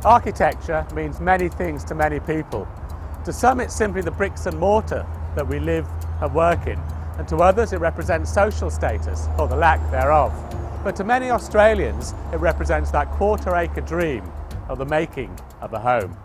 Architecture means many things to many people. To some it's simply the bricks and mortar that we live and work in, and to others it represents social status, or the lack thereof. But to many Australians it represents that quarter-acre dream of the making of a home.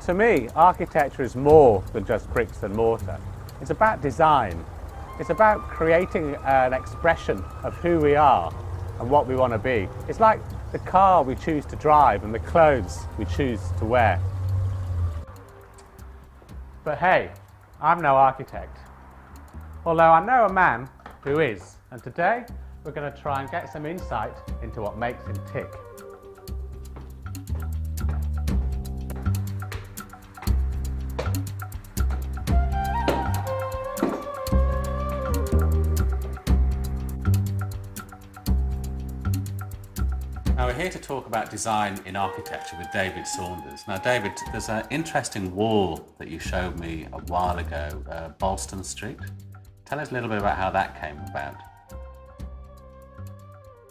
To me, architecture is more than just bricks and mortar. It's about design. It's about creating an expression of who we are and what we want to be. It's like the car we choose to drive and the clothes we choose to wear. But hey, I'm no architect. Although I know a man who is, and today we're going to try and get some insight into what makes him tick. Now we're here to talk about design in architecture with David Saunders. Now David, there's an interesting wall that you showed me a while ago, Bolston Street. Tell us a little bit about how that came about.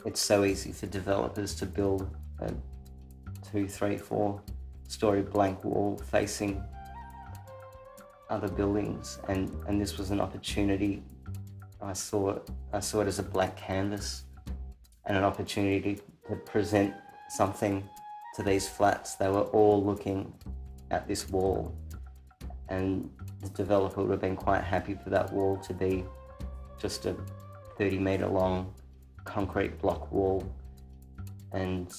It's so easy for developers to build a 2, 3, 4 story blank wall facing other buildings, and this was an opportunity. I saw it as a blank canvas and an opportunity to present something to these flats. They were all looking at this wall, and the developer would have been quite happy for that wall to be just a 30-metre long concrete block wall. And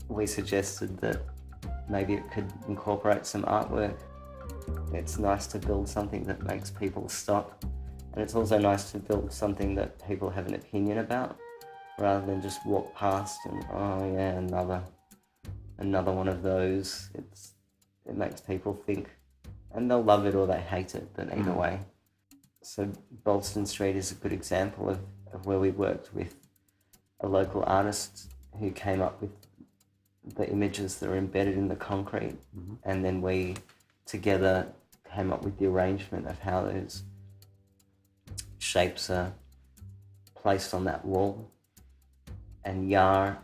we suggested that maybe it could incorporate some artwork. It's nice to build something that makes people stop, and it's also nice to build something that people have an opinion about, rather than just walk past and, oh yeah, another one of those. It makes people think, and they'll love it or they hate it, but either way. So Bolston Street is a good example of where we worked with a local artist who came up with the images that are embedded in the concrete, and then we together came up with the arrangement of how those shapes are placed on that wall. And Yar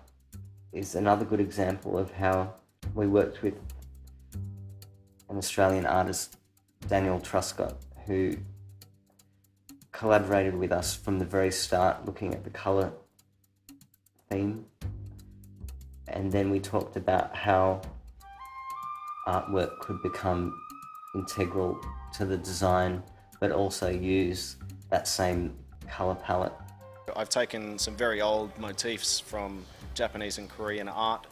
is another good example of how we worked with an Australian artist, Daniel Truscott, who collaborated with us from the very start, looking at the colour theme. And then we talked about how artwork could become integral to the design, but also use that same colour palette. I've taken some very old motifs from Japanese and Korean art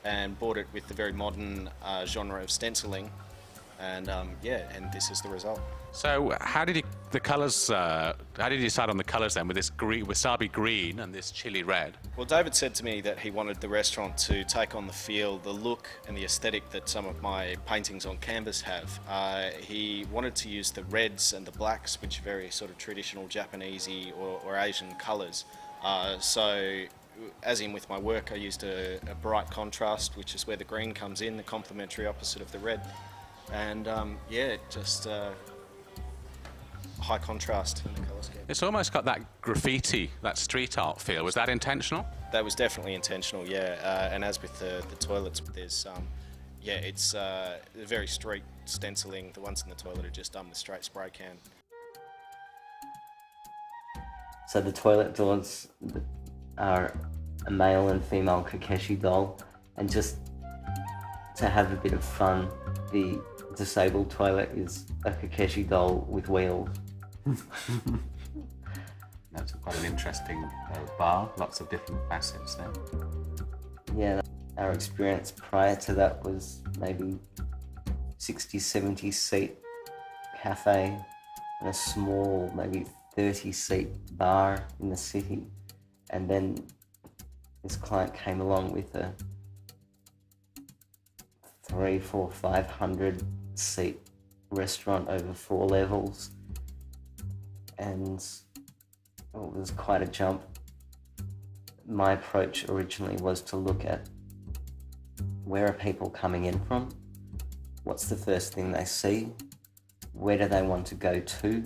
and brought it with the very modern genre of stenciling, and and this is the result. So how did you decide on the colours then, with this wasabi green and this chili red? Well, David said to me that he wanted the restaurant to take on the feel, the look and the aesthetic that some of my paintings on canvas have. He wanted to use the reds and the blacks, which are very sort of traditional Japanesey or Asian colours. So as in with my work, I used a bright contrast, which is where the green comes in, the complementary opposite of the red. And just high contrast in the colour scheme. It's almost got that graffiti, that street art feel. Was that intentional? That was definitely intentional, yeah. And as with the toilets, there's it's very street stenciling. The ones in the toilet are just done with straight spray can. So the toilet doors are a male and female Kokeshi doll, and just to have a bit of fun, the disabled toilet is a Kokeshi doll with wheels. That's quite an interesting bar, lots of different facets there. Yeah, our experience prior to that was maybe 60, 70 seat cafe and a small, maybe 30 seat bar in the city. And then this client came along with a 300, 400, 500 seat restaurant over 4 levels, and it was quite a jump. My approach originally was to look at where are people coming in from, what's the first thing they see, where do they want to go to,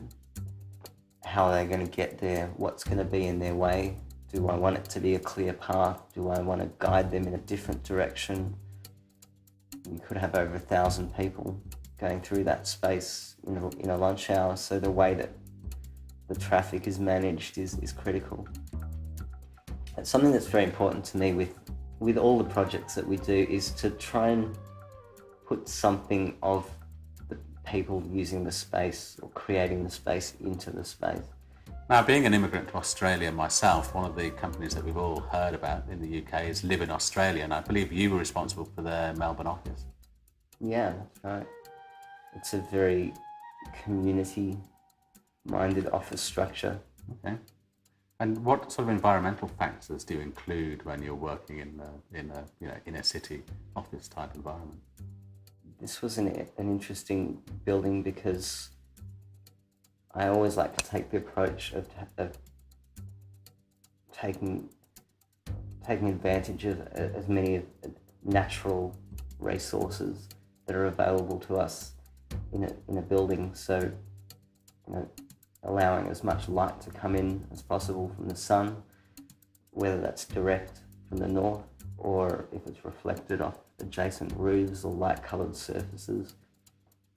how are they going to get there, what's going to be in their way, do I want it to be a clear path, do I want to guide them in a different direction, you could have over 1,000 people going through that space in a lunch hour. So the way that the traffic is managed is critical. It's something that's very important to me with all the projects that we do, is to try and put something of the people using the space or creating the space into the space. Now, being an immigrant to Australia myself, one of the companies that we've all heard about in the UK is Live in Australia, and I believe you were responsible for their Melbourne office. Yeah, that's right. It's a very community-minded office structure. Okay. And what sort of environmental factors do you include when you're working in a inner city office type environment? This was an interesting building because I always like to take the approach of taking advantage of as many natural resources that are available to us in a building. So, allowing as much light to come in as possible from the sun, whether that's direct from the north or if it's reflected off adjacent roofs or light-coloured surfaces,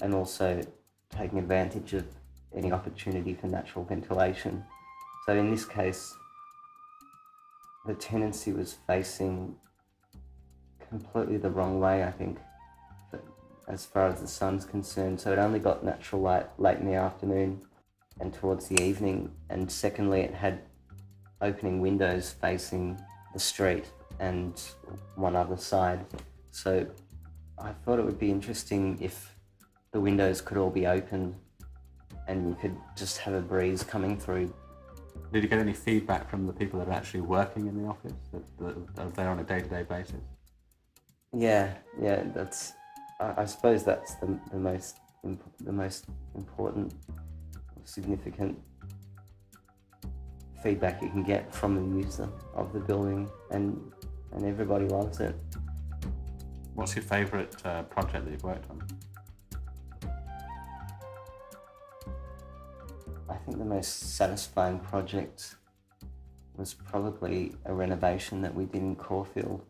and also taking advantage of any opportunity for natural ventilation. So in this case, the tenancy was facing completely the wrong way, I think, as far as the sun's concerned. So it only got natural light late in the afternoon and towards the evening. And secondly, it had opening windows facing the street and one other side. So I thought it would be interesting if the windows could all be opened and you could just have a breeze coming through. Did you get any feedback from the people that are actually working in the office, that are there on a day-to-day basis? Yeah, that's. I suppose that's the most important, significant feedback you can get from the user of the building, and everybody loves it. What's your favourite project that you've worked on? I think the most satisfying project was probably a renovation that we did in Caulfield.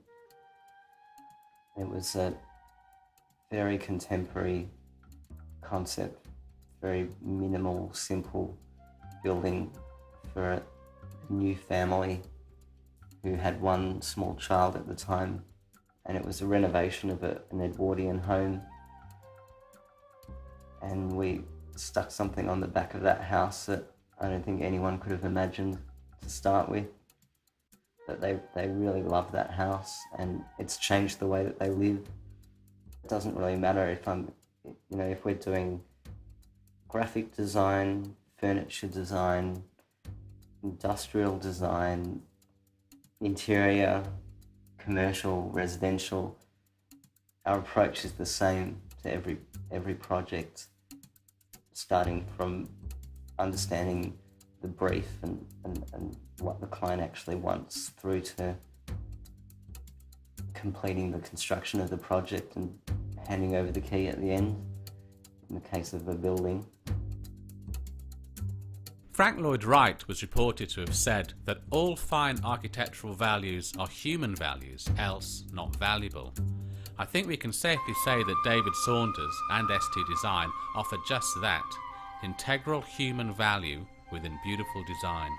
It was a very contemporary concept, very minimal, simple building for a new family who had one small child at the time, and it was a renovation of an Edwardian home, and we stuck something on the back of that house that I don't think anyone could have imagined to start with. But they really love that house, and it's changed the way that they live. It doesn't really matter if if we're doing graphic design, furniture design, industrial design, interior, commercial, residential. Our approach is the same to every project, starting from understanding the brief and what the client actually wants, through to completing the construction of the project and handing over the key at the end, in the case of a building. Frank Lloyd Wright was reported to have said that all fine architectural values are human values, else not valuable. I think we can safely say that David Saunders and S2 Design offer just that, integral human value within beautiful design.